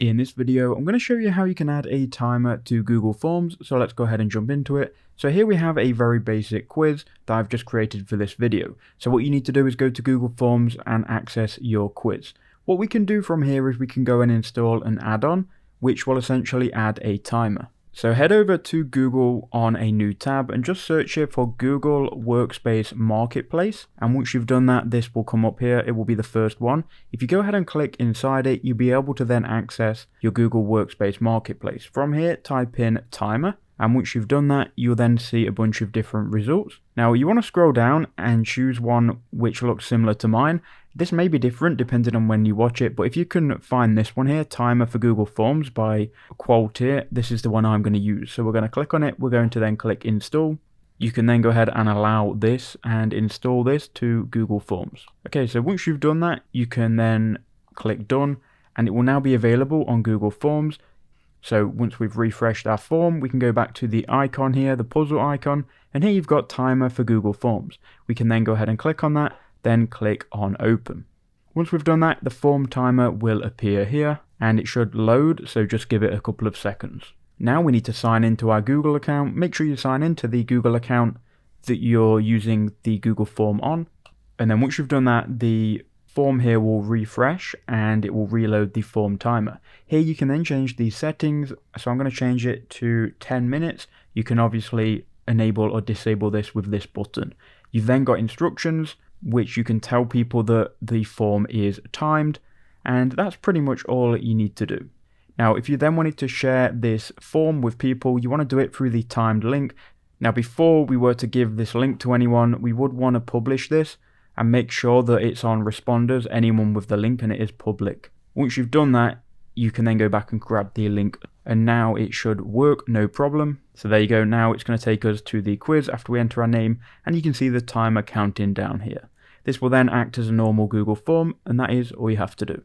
In this video, I'm going to show you how you can add a timer to Google Forms, so let's go ahead and jump into it. So here we have a very basic quiz that I've just created for this video. So what you need to do is go to Google Forms and access your quiz. What we can do from here is we can go and install an add-on, which will essentially add a timer. So head over to Google on a new tab and just search here for Google Workspace Marketplace. And once you've done that, this will come up here. It will be the first one. If you go ahead and click inside it, you'll be able to then access your Google Workspace Marketplace. From here, type in timer. And once you've done that, you'll then see a bunch of different results. Now you want to scroll down and choose one which looks similar to mine. This may be different depending on when you watch it, but if you can find this one here, timer for Google Forms by Quote here, this is the one I'm going to use. So we're going to click on it. We're going to then click install. You can then go ahead and allow this and install this to Google Forms. Okay, so once you've done that, you can then click done and it will now be available on Google Forms. So once we've refreshed our form, we can go back to the icon here, the puzzle icon, and here you've got timer for Google Forms. We can then go ahead and click on that, then click on open. Once we've done that, the form timer will appear here and it should load, so just give it a couple of seconds. Now we need to sign into our Google account. Make sure you sign into the Google account that you're using the Google form on. And then once you've done that, the form here will refresh and it will reload the form timer. Here you can then change the settings. So I'm going to change it to 10 minutes. You can obviously enable or disable this with this button. You've then got instructions which you can tell people that the form is timed, and that's pretty much all you need to do. Now if you then wanted to share this form with people, you want to do it through the timed link. Now before we were to give this link to anyone, we would want to publish this and make sure that it's on responders, anyone with the link, and it is public. Once you've done that, you can then go back and grab the link, and now it should work, no problem. So there you go. Now it's going to take us to the quiz after we enter our name, and you can see the timer counting down here. This will then act as a normal Google form, and that is all you have to do.